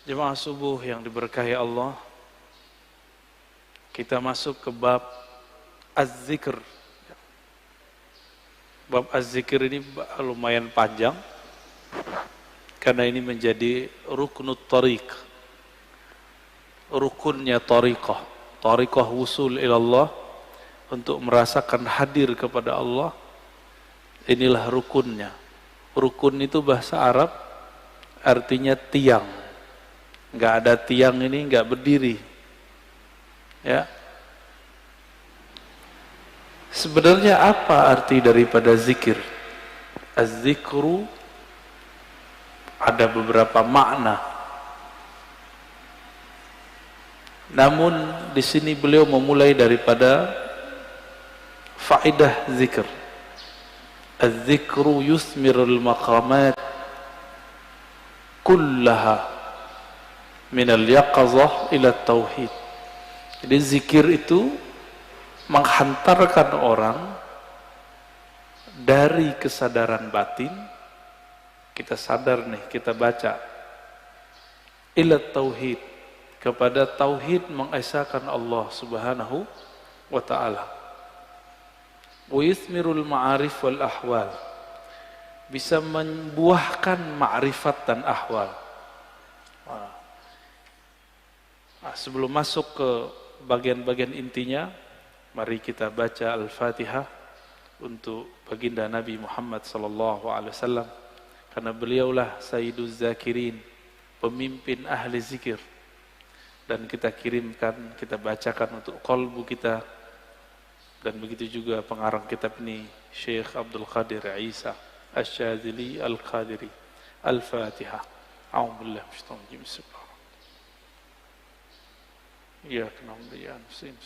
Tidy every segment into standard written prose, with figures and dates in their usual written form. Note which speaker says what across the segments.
Speaker 1: Jemaah subuh yang diberkahi Allah, kita masuk ke bab Az-Zikr. Bab Az-Zikr ini lumayan panjang, karena ini menjadi ruknut tariq, rukunnya tariqah, tariqah wusul ilallah, untuk merasakan hadir kepada Allah. Inilah rukunnya. Rukun itu bahasa Arab artinya tiang. Nggak ada tiang ini nggak berdiri. Ya. Sebenarnya apa arti daripada zikir? Az-zikru ada beberapa makna. Namun di sini beliau memulai daripada faedah zikir. Az-zikru yusmirul maqamat kullaha minal yaqazah ila tauhid. Jadi zikir itu menghantarkan orang dari kesadaran batin, kita sadar nih, kita baca, ila tauhid, kepada tauhid, mengesahkan Allah subhanahu wa ta'ala. Wa yusmirul ma'arif wal ahwal, bisa membuahkan ma'rifat dan ahwal. Sebelum masuk ke bagian-bagian intinya, mari kita baca Al-Fatihah untuk baginda Nabi Muhammad sallallahu alaihi wasallam, karena beliaulah Sayyiduz Zakirin, pemimpin ahli zikir, dan kita kirimkan, kita bacakan untuk qalbu kita. Dan begitu juga pengarang kitab ini, Syekh Abdul Qadir Isa Asy-Syadzili Al-Qadiri. Al-Fatihah. A'udzubillahi minasyaitonir rajim. Bismillahirrahmanirrahim. إياك نعبد وإياك نستعين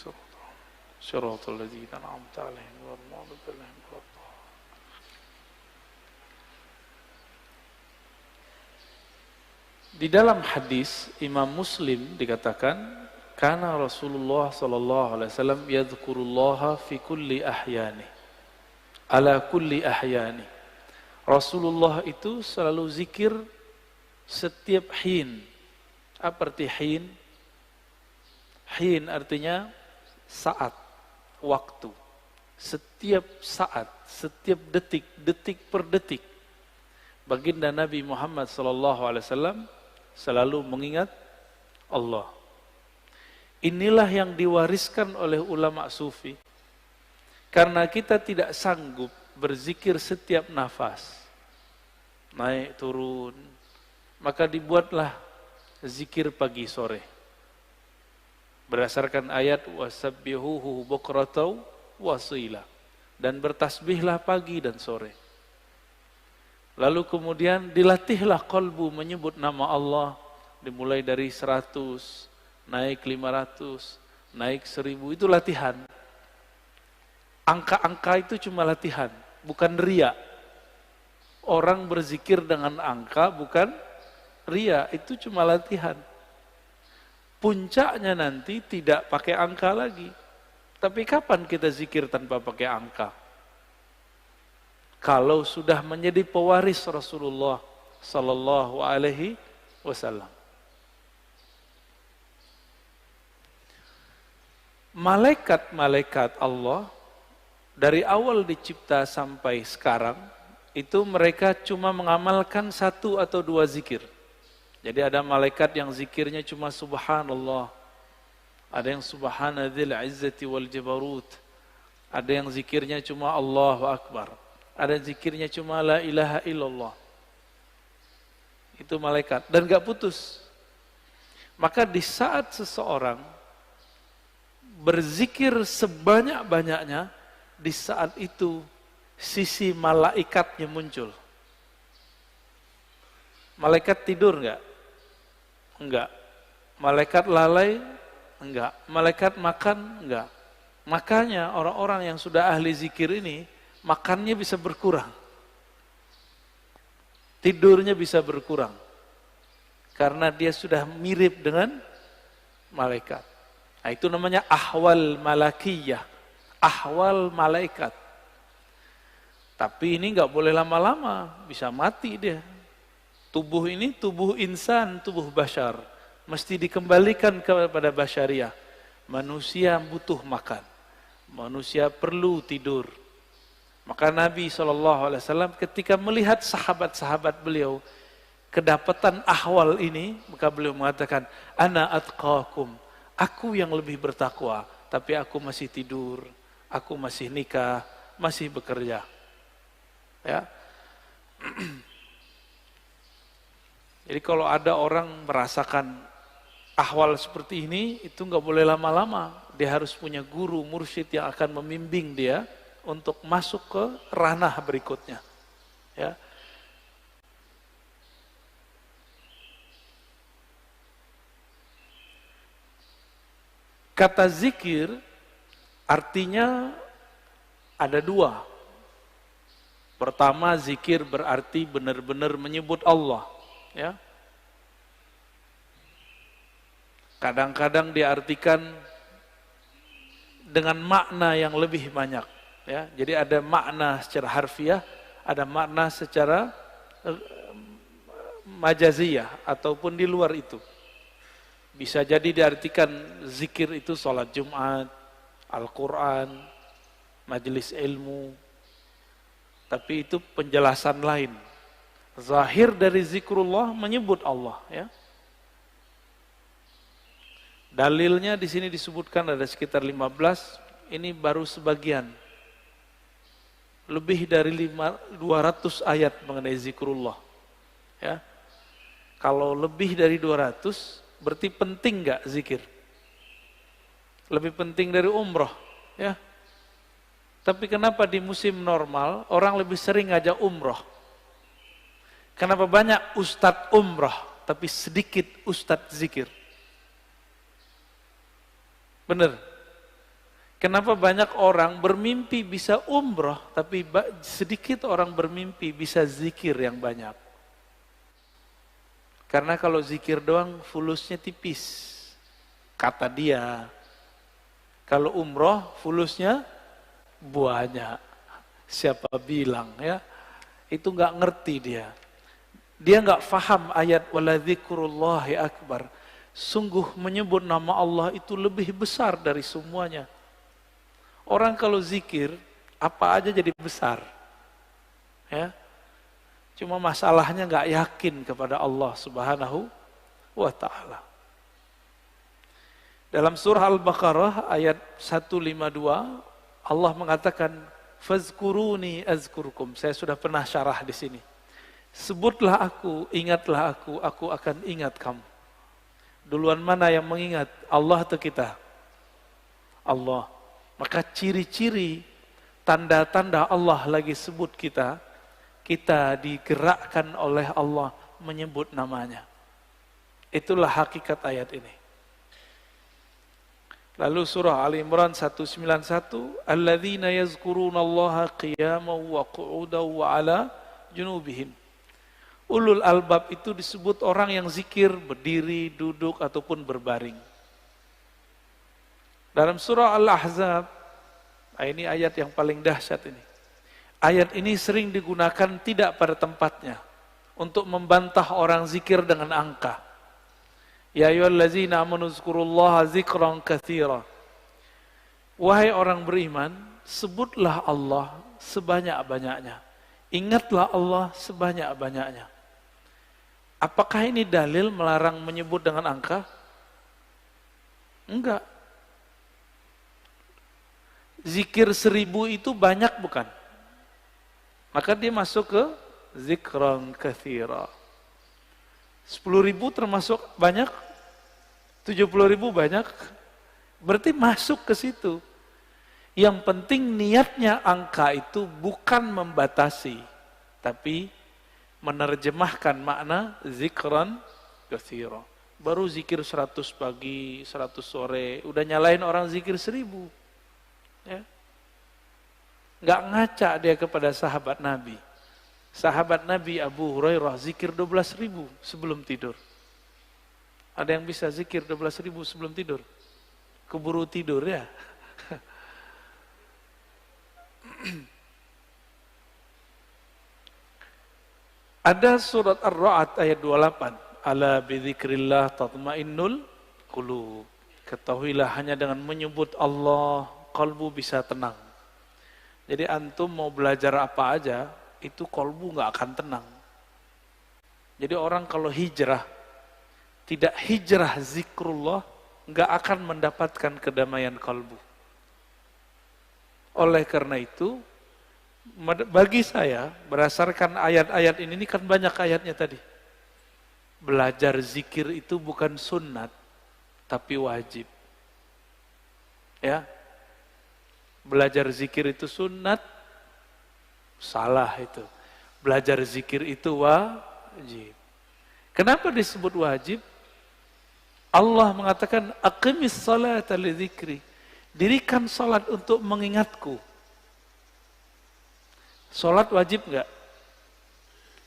Speaker 1: صراط الذين أنعمت عليهم غير المغضوب عليهم ولا الضالين. Di dalam hadis Imam Muslim dikatakan, kana Rasulullah sallallahu alaihi wasallam yadhkurullaha fi kulli ahyani, ala kulli ahyani. Rasulullah itu selalu zikir setiap hin. Apa arti hin? Hin artinya saat, waktu. Setiap saat, setiap detik, detik per detik, baginda Nabi Muhammad SAW selalu mengingat Allah. Inilah yang diwariskan oleh ulama sufi. Karena kita tidak sanggup berzikir setiap nafas, naik turun, maka dibuatlah zikir pagi sore. Berdasarkan ayat wasabbihuhu bukratan wasila, dan bertasbihlah pagi dan sore. Lalu kemudian dilatihlah qalbu menyebut nama Allah, dimulai dari 100, naik 500, naik 1000, itu latihan. Angka-angka itu cuma latihan, bukan riya. Orang berzikir dengan angka bukan riya, itu cuma latihan. Puncaknya nanti tidak pakai angka lagi. Tapi kapan kita zikir tanpa pakai angka? Kalau sudah menjadi pewaris Rasulullah sallallahu alaihi wasallam. Malaikat-malaikat Allah dari awal dicipta sampai sekarang itu mereka cuma mengamalkan 1 atau 2 zikir. Jadi ada malaikat yang zikirnya cuma subhanallah, ada yang subhanadzil izzati wal jabarut, ada yang zikirnya cuma Allahu akbar, ada yang zikirnya cuma la ilaha illallah. Itu malaikat, dan gak putus. Maka di saat seseorang berzikir sebanyak-banyaknya, di saat itu sisi malaikatnya muncul. Malaikat tidur enggak? Enggak. Malaikat lalai? Enggak. Malaikat makan? Enggak. Makanya orang-orang yang sudah ahli zikir ini, makannya bisa berkurang. Tidurnya bisa berkurang. Karena dia sudah mirip dengan malaikat. Nah, itu namanya ahwal malakiyah. Ahwal malaikat. Tapi ini enggak boleh lama-lama, bisa mati dia. Tubuh ini tubuh insan, tubuh bashar. Mesti dikembalikan kepada basyariah. Manusia butuh makan. Manusia perlu tidur. Maka Nabi SAW ketika melihat sahabat-sahabat beliau kedapatan ahwal ini, maka beliau mengatakan, ana atqakum, aku yang lebih bertakwa, tapi aku masih tidur, aku masih nikah, masih bekerja. Ya. Jadi kalau ada orang merasakan ahwal seperti ini, itu nggak boleh lama-lama. Dia harus punya guru, mursyid yang akan membimbing dia untuk masuk ke ranah berikutnya. Ya. Kata zikir artinya ada dua. Pertama, zikir berarti benar-benar menyebut Allah. Ya. Kadang-kadang diartikan dengan makna yang lebih banyak. Ya, jadi ada makna secara harfiah, ada makna secara majaziyah ataupun di luar itu. Bisa jadi diartikan zikir itu sholat Jumat, Al-Quran, majelis ilmu. Tapi itu penjelasan lain. Zahir dari zikrullah menyebut Allah. Ya. Dalilnya di sini disebutkan ada sekitar 15, ini baru sebagian. Lebih dari 200 ayat mengenai zikrullah. Ya. Kalau lebih dari 200, berarti penting nggak zikir? Lebih penting dari umroh. Ya. Tapi kenapa di musim normal orang lebih sering ngajak umroh? Kenapa banyak ustadz umroh, tapi sedikit ustadz zikir? Benar. Kenapa banyak orang bermimpi bisa umroh, tapi sedikit orang bermimpi bisa zikir yang banyak? Karena kalau zikir doang fulusnya tipis, kata dia. Kalau umroh fulusnya banyak. Siapa bilang ya? Itu nggak ngerti dia. Dia nggak faham ayat waladzikrullahi akbar. Sungguh menyebut nama Allah itu lebih besar dari semuanya. Orang kalau zikir, apa aja jadi besar. Ya. Cuma masalahnya nggak yakin kepada Allah Subhanahu wa ta'ala. Dalam surah Al-Baqarah ayat 152, Allah mengatakan, fazkuruni azkurkum. Saya sudah pernah syarah di sini. Sebutlah aku, ingatlah aku akan ingat kamu. Duluan mana yang mengingat? Allah atau kita? Allah. Maka ciri-ciri, tanda-tanda Allah lagi sebut kita, kita digerakkan oleh Allah menyebut namanya. Itulah hakikat ayat ini. Lalu surah Ali Imran 191, alladzina yazkurunallaha qiyaman wa qu'udan wa ala junubihim. Ulul albab itu disebut orang yang zikir berdiri, duduk ataupun berbaring. Dalam surah Al-Ahzab, ini ayat yang paling dahsyat ini. Ayat ini sering digunakan tidak pada tempatnya untuk membantah orang zikir dengan angka. Ya ayyuhallazina amanu zkurullaha zikran katsira. Wahai orang beriman, sebutlah Allah sebanyak-banyaknya. Ingatlah Allah sebanyak-banyaknya. Apakah ini dalil melarang menyebut dengan angka? Enggak. Zikir 1000 itu banyak bukan? Maka dia masuk ke zikran katsira. 10.000 termasuk banyak? 70.000 banyak? Berarti masuk ke situ. Yang penting niatnya angka itu bukan membatasi, tapi menerjemahkan makna zikran katsira. Baru zikir 100 pagi, 100 sore, udah nyalain orang zikir 1000. Ya. Nggak ngaca dia kepada sahabat Nabi. Sahabat Nabi Abu Hurairah zikir 12.000 sebelum tidur. Ada yang bisa zikir 12.000 sebelum tidur? Keburu tidur ya. Ada surat Ar-Ra'd ayat 28. Ala bidzikrillah tatmainnul qulub. Ketahuilah hanya dengan menyebut Allah, kalbu bisa tenang. Jadi antum mau belajar apa aja, itu kalbu nggak akan tenang. Jadi orang kalau hijrah, tidak hijrah zikrullah, nggak akan mendapatkan kedamaian kalbu. Oleh karena itu, bagi saya, berdasarkan ayat-ayat ini kan banyak ayatnya tadi. Belajar zikir itu bukan sunnat, tapi wajib. Ya, belajar zikir itu sunnat, salah itu. Belajar zikir itu wajib. Kenapa disebut wajib? Allah mengatakan, aqimis salata li dzikri. Dirikan salat untuk mengingatku. Salat wajib enggak?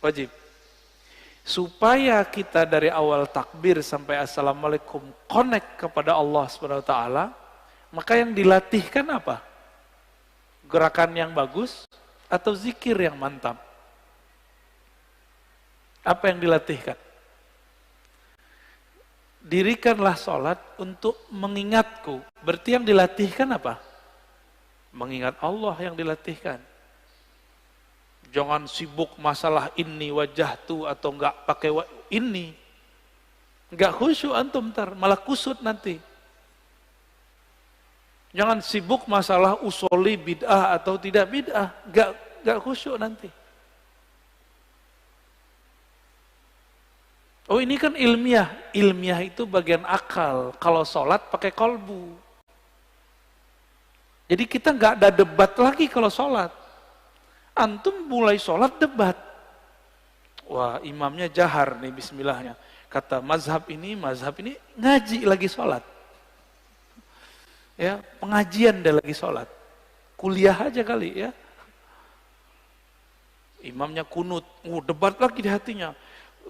Speaker 1: Wajib. Supaya kita dari awal takbir sampai assalamualaikum connect kepada Allah SWT, maka yang dilatihkan apa? Gerakan yang bagus atau zikir yang mantap? Apa yang dilatihkan? Dirikanlah sholat untuk mengingatku. Berarti yang dilatihkan apa? Mengingat Allah yang dilatihkan. Jangan sibuk masalah ini wajahtu atau enggak pakai ini. Enggak khusyuk antum ntar, malah kusut nanti. Jangan sibuk masalah usoli bid'ah atau tidak bid'ah, enggak khusyuk nanti. Oh ini kan ilmiah. Ilmiah itu bagian akal. Kalau sholat pakai kolbu. Jadi kita nggak ada debat lagi kalau sholat. Antum mulai sholat debat. Wah imamnya jahar nih bismillahnya. Kata mazhab ini ngaji lagi sholat. Ya, pengajian dia lagi sholat. Kuliah aja kali ya. Imamnya kunut. Debat lagi di hatinya.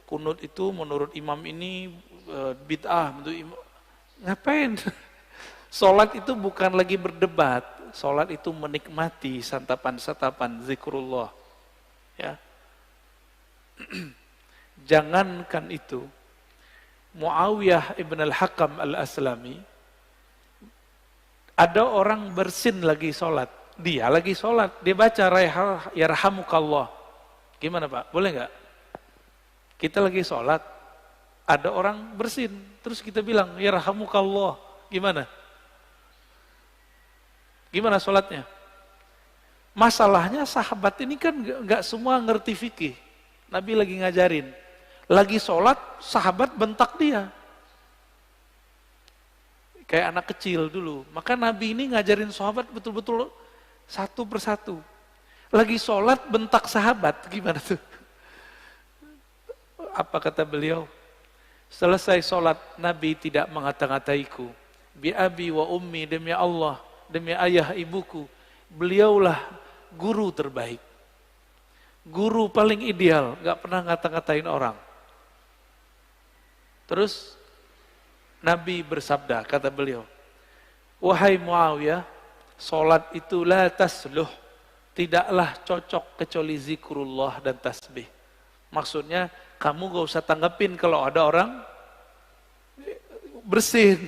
Speaker 1: Kunut itu menurut imam ini bid'ah. Ngapain? Sholat itu bukan lagi berdebat. Sholat itu menikmati santapan-santapan zikrullah. Ya. Jangankan itu. Muawiyah ibn al-Hakam al-Aslami, ada orang bersin lagi sholat. Dia lagi sholat. Dia baca yarhamukallah. Gimana Pak? Boleh nggak? Kita lagi sholat, ada orang bersin, terus kita bilang, yarhamukallah, gimana? Gimana sholatnya? Masalahnya sahabat ini kan nggak semua ngerti fikih. Nabi lagi ngajarin, lagi sholat, sahabat bentak dia. Kayak anak kecil dulu. Maka Nabi ini ngajarin sahabat betul-betul satu persatu. Lagi sholat, bentak sahabat, gimana tuh? Apa kata beliau? Selesai sholat, Nabi tidak mengata-ngataiku. Bi abi wa ummi, demi Allah, demi ayah ibuku. Beliaulah guru terbaik. Guru paling ideal, gak pernah ngata-ngatain orang. Terus Nabi bersabda, kata beliau, wahai Muawiyah, sholat itu la tasluh, tidaklah cocok kecuali zikrullah dan tasbih. Maksudnya, kamu gak usah tanggapin kalau ada orang bersin.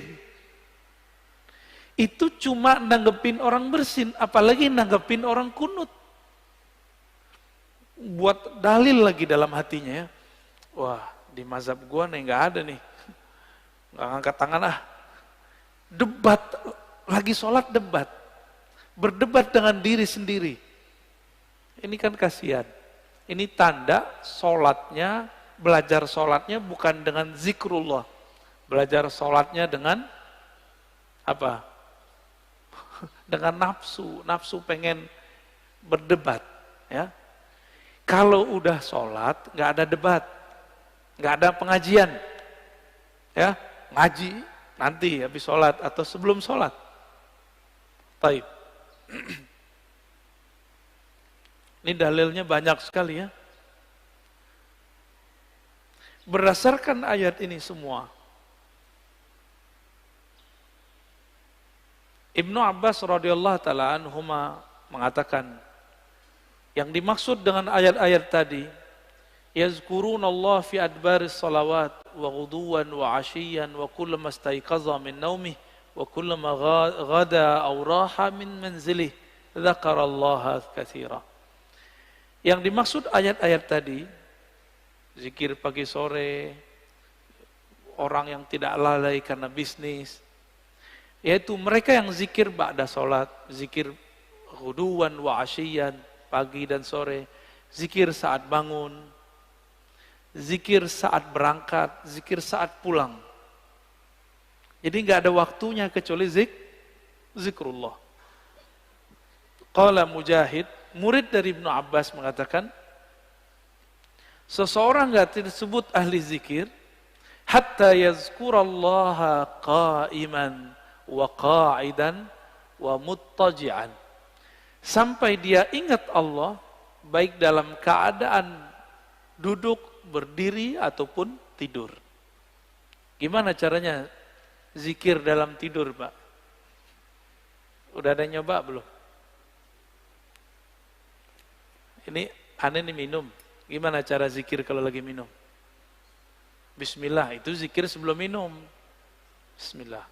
Speaker 1: Itu cuma nanggepin orang bersin, apalagi nanggepin orang kunut. Buat dalil lagi dalam hatinya ya. Wah, di mazhab gua nih gak ada nih. Gak ngangkat tangan ah. Debat, lagi sholat debat. Berdebat dengan diri sendiri. Ini kan kasihan. Ini tanda sholatnya, belajar sholatnya bukan dengan zikrullah. Belajar sholatnya dengan apa? Dengan nafsu pengen berdebat. Ya. Kalau udah sholat, nggak ada debat, nggak ada pengajian. Ya, ngaji nanti habis sholat atau sebelum sholat. Taib. Ini dalilnya banyak sekali ya. Berdasarkan ayat ini semua, Ibnu Abbas radhiyallahu taala anhuma mengatakan, yang dimaksud dengan ayat-ayat tadi, Yazkurunallah fi adbaris salawat wa ghuduwan wa ashiyan wa kullama istayqaza min naumih wa kullama ghada aw raha min manzilih dzakarallaha katsira. Yang dimaksud ayat-ayat tadi, zikir pagi sore, orang yang tidak lalai karena bisnis, yaitu mereka yang zikir ba'da sholat, zikir ghuduwan wa asyiyan, pagi dan sore, zikir saat bangun, zikir saat berangkat, zikir saat pulang. Jadi nggak ada waktunya kecuali zikrullah. Qala Mujahid, murid dari Ibnu Abbas mengatakan, seseorang nggak disebut ahli zikir hatta yazkurallaha qa'iman wa qa'idan wa muttaji'an, sampai dia ingat Allah baik dalam keadaan duduk, berdiri ataupun tidur. Gimana caranya zikir dalam tidur, Pak? Udah ada yang nyoba belum? Ini aneh nih minum. Gimana cara zikir kalau lagi minum? Bismillah, itu zikir sebelum minum. Bismillah.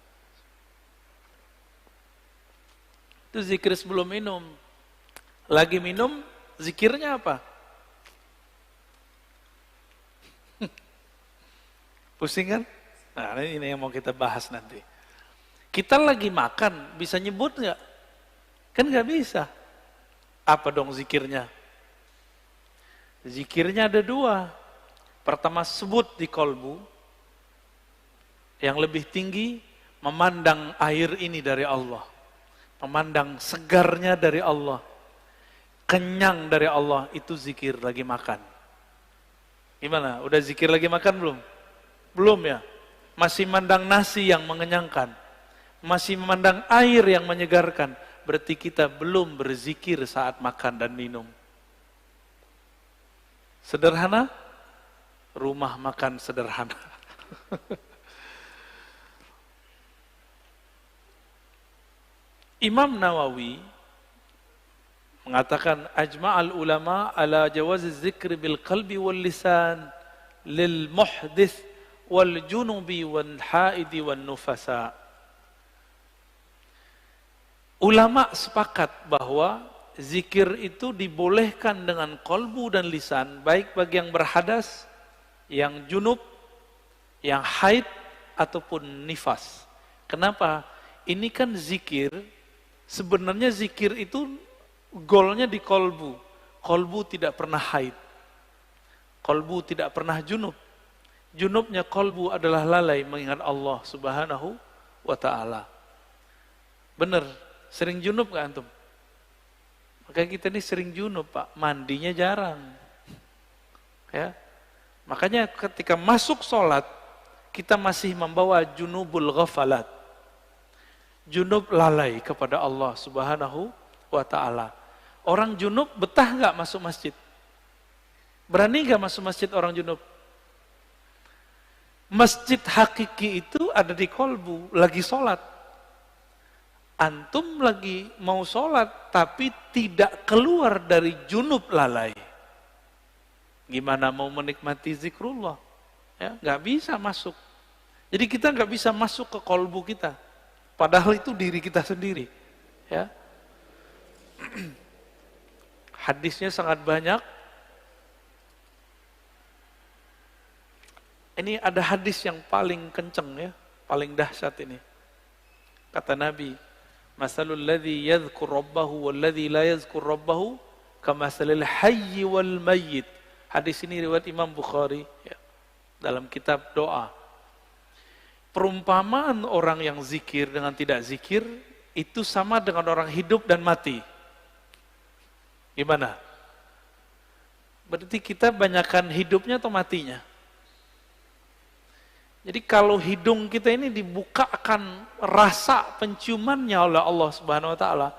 Speaker 1: Itu zikir sebelum minum. Lagi minum, zikirnya apa? Pusing kan? Nah, ini yang mau kita bahas nanti. Kita lagi makan, bisa nyebut nggak? Kan nggak bisa. Apa dong zikirnya? Zikirnya ada dua. Pertama, sebut di kolbu. Yang lebih tinggi, memandang air ini dari Allah. Memandang segarnya dari Allah. Kenyang dari Allah, itu zikir lagi makan. Gimana? Udah zikir lagi makan belum? Belum ya? Masih memandang nasi yang mengenyangkan. Masih memandang air yang menyegarkan. Berarti kita belum berzikir saat makan dan minum. Sederhana, rumah makan sederhana. Imam Nawawi mengatakan ajma'al ulama ala jawaziz zikri bil qalbi wal lisan lil muhdits wal junubi wal haidi wal nufasa. Ulama sepakat bahwa zikir itu dibolehkan dengan kolbu dan lisan, baik bagi yang berhadas, yang junub, yang haid, ataupun nifas. Kenapa? Ini kan zikir, sebenarnya zikir itu golnya di kolbu. Kolbu tidak pernah haid. Kolbu tidak pernah junub. Junubnya kolbu adalah lalai mengingat Allah Subhanahu wa ta'ala. Benar, sering junub gak antum? Makanya kita ini sering junub, Pak, mandinya jarang. Ya. Makanya ketika masuk sholat, kita masih membawa junubul ghafalat. Junub lalai kepada Allah Subhanahu wa ta'ala. Orang junub betah nggak masuk masjid? Berani nggak masuk masjid orang junub? Masjid hakiki itu ada di kolbu, lagi sholat. Antum lagi mau sholat, tapi tidak keluar dari junub lalai. Gimana mau menikmati zikrullah? Ya, nggak bisa masuk. Jadi kita nggak bisa masuk ke kolbu kita. Padahal itu diri kita sendiri. Ya. Hadisnya sangat banyak. Ini ada hadis yang paling kenceng ya, paling dahsyat ini. Kata Nabi, masalul ladzi yadhkur rabbahu wal ladzi la yadhkur rabbahu kamasalil hayyi wal mayyit. Hadis ini riwayat Imam Bukhari ya, dalam kitab doa. Perumpamaan orang yang zikir dengan tidak zikir itu sama dengan orang hidup dan mati. Gimana? Berarti kita banyakkan hidupnya atau matinya? Jadi kalau hidung kita ini dibuka akan rasa penciumannya oleh Allah Subhanahu wa ta'ala,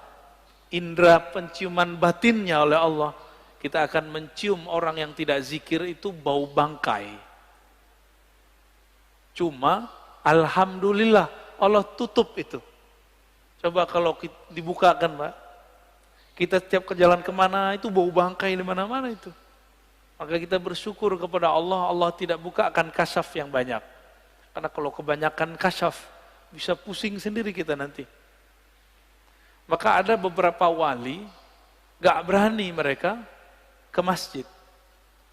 Speaker 1: indera penciuman batinnya oleh Allah, kita akan mencium orang yang tidak zikir itu bau bangkai. Cuma alhamdulillah Allah tutup itu. Coba kalau dibukakan, Pak, kita setiap ke jalan kemana itu bau bangkai di mana-mana itu. Maka kita bersyukur kepada Allah, Allah tidak bukakan kasyaf yang banyak. Karena kalau kebanyakan kasyaf, bisa pusing sendiri kita nanti. Maka ada beberapa wali, gak berani mereka ke masjid.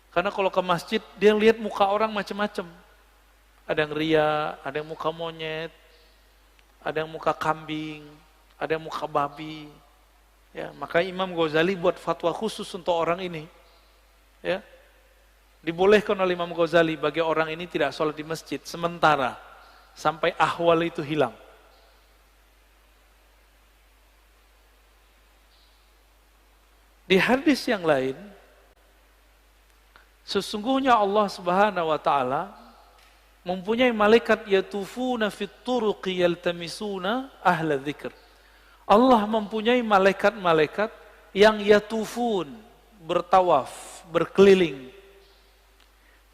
Speaker 1: Karena kalau ke masjid, dia lihat muka orang macam-macam. Ada yang ria, ada yang muka monyet, ada yang muka kambing, ada yang muka babi. Ya, maka Imam Ghazali buat fatwa khusus untuk orang ini. Ya, dibolehkan oleh Imam Ghazali bagi orang ini tidak sholat di masjid sementara sampai ahwal itu hilang. Di hadis yang lain, sesungguhnya Allah Subhanahu wa taala mempunyai malaikat yatufuna fit turuqi yaltamisuna ahla dzikr. Allah mempunyai malaikat-malaikat yang yatufun, bertawaf, berkeliling,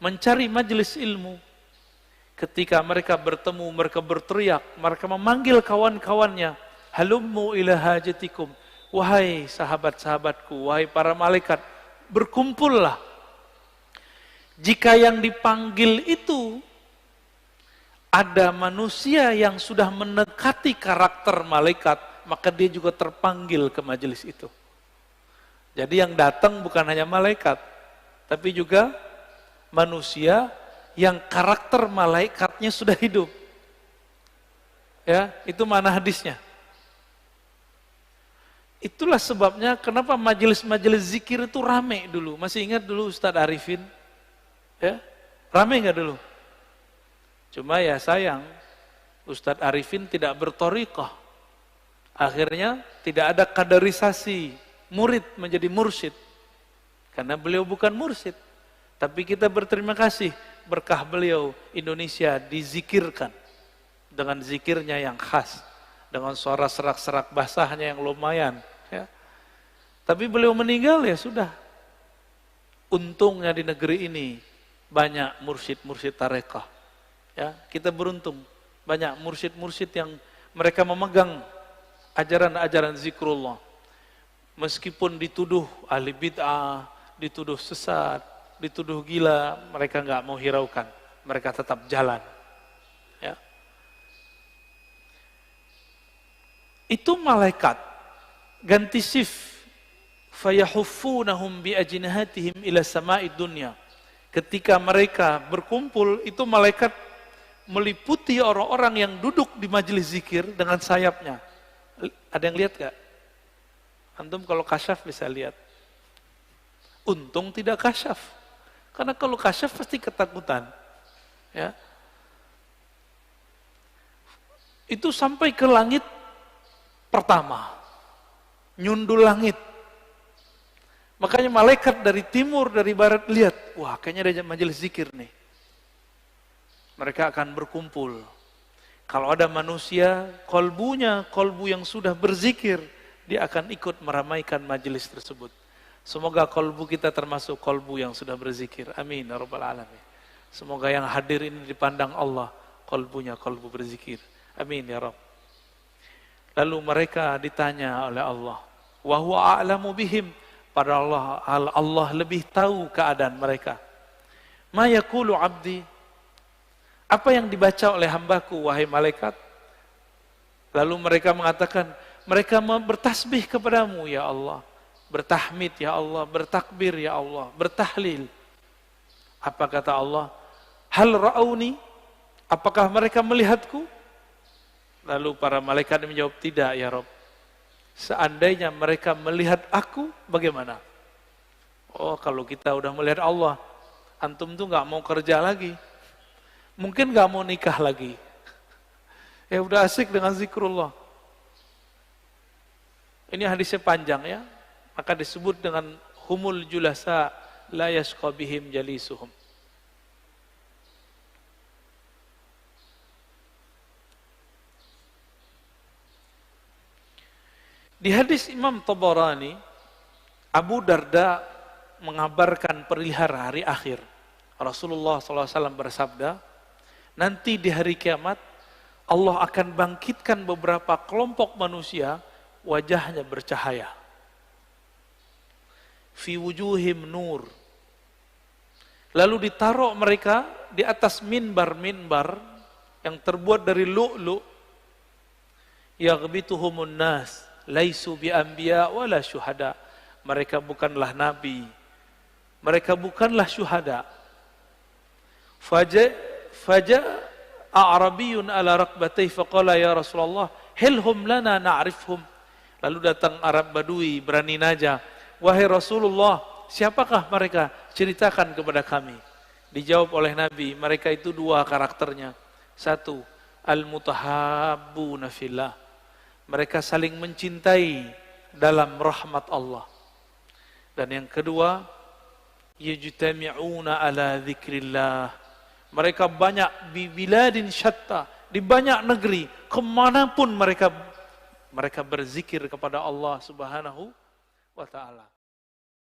Speaker 1: mencari majelis ilmu. Ketika mereka bertemu, mereka berteriak, mereka memanggil kawan-kawannya, halummu ila hajatikum, wahai sahabat-sahabatku, wahai para malaikat, berkumpullah. Jika yang dipanggil itu ada manusia yang sudah mendekati karakter malaikat, maka dia juga terpanggil ke majelis itu. Jadi yang datang bukan hanya malaikat, tapi juga manusia yang karakter malaikatnya sudah hidup. Ya, itu mana hadisnya. Itulah sebabnya kenapa majelis-majelis zikir itu rame dulu. Masih ingat dulu Ustadz Arifin? Ya, rame nggak dulu? Cuma ya sayang, Ustadz Arifin tidak berthariqah. Akhirnya tidak ada kaderisasi murid menjadi mursyid. Karena beliau bukan mursyid. Tapi kita berterima kasih, berkah beliau Indonesia dizikirkan dengan zikirnya yang khas, dengan suara serak-serak basahnya yang lumayan. Ya. Tapi beliau meninggal ya sudah. Untungnya di negeri ini banyak mursyid-mursyid tarekah. Ya, kita beruntung banyak mursyid-mursyid yang mereka memegang ajaran-ajaran zikrullah. Meskipun dituduh ahli bid'ah, dituduh sesat, dituduh gila, mereka nggak mau hiraukan, mereka tetap jalan. Ya. Itu malaikat ganti shift, fayahuffunahum bi ajnihatihim ila sama'id dunya. Ketika mereka berkumpul, itu malaikat meliputi orang-orang yang duduk di majelis zikir dengan sayapnya. Ada yang lihat gak? Antum kalau kasyaf bisa lihat. Untung tidak kasyaf. Karena kalau kasyaf pasti ketakutan. Ya. Itu sampai ke langit pertama. Nyundul langit. Makanya malaikat dari timur, dari barat lihat, wah kayaknya ada majelis zikir nih. Mereka akan berkumpul. Kalau ada manusia, kolbu yang sudah berzikir, dia akan ikut meramaikan majelis tersebut. Semoga kolbu kita termasuk kolbu yang sudah berzikir. Amin ya rabbal alamin. Semoga yang hadir ini dipandang Allah, kolbunya kolbu berzikir. Amin ya rabb. Lalu mereka ditanya oleh Allah, wa huwa a'lamu bihim. Pada Allah lebih tahu keadaan mereka. Ma yaqulu abdi. Apa yang dibaca oleh hambaku, wahai malaikat? Lalu mereka mengatakan, mereka bertasbih kepadamu, ya Allah. Bertahmid, ya Allah. Bertakbir, ya Allah. Bertahlil. Apa kata Allah? Hal ra'auni? Apakah mereka melihatku? Lalu para malaikat menjawab, tidak, ya Rabb. Seandainya mereka melihat aku, bagaimana? Oh, kalau kita udah melihat Allah, antum tuh gak mau kerja lagi. Mungkin gak mau nikah lagi. Ya udah asik dengan zikrullah. Ini hadisnya panjang ya. Maka disebut dengan humul julasa la yasqa bihim jalisuhum. Di hadis Imam Tabarani, Abu Darda mengabarkan perihal hari akhir. Rasulullah SAW bersabda, nanti di hari kiamat, Allah akan bangkitkan beberapa kelompok manusia, wajahnya bercahaya. Fi wujuhim nur. Lalu ditaruh mereka di atas minbar-minbar yang terbuat dari lu'lu'. Yaghbituhumun nas, laisu bi anbiya wala syuhada. Mereka bukanlah nabi, mereka bukanlah syuhada. Faja a'rabiyun ala rakbatayhi faqala ya Rasulullah, hilhum lana na'rifhum. Lalu datang Arab Badui berani naja, wahai Rasulullah, siapakah mereka? Ceritakan kepada kami. Dijawab oleh Nabi, mereka itu dua karakternya. Satu, al-mutahabbuna fillah. Mereka saling mencintai dalam rahmat Allah. Dan yang kedua, yajtami'una ala dzikrillah. Mereka banyak di biladin syatta, di banyak negeri, kemanapun mereka berzikir kepada Allah Subhanahu wa ta'ala.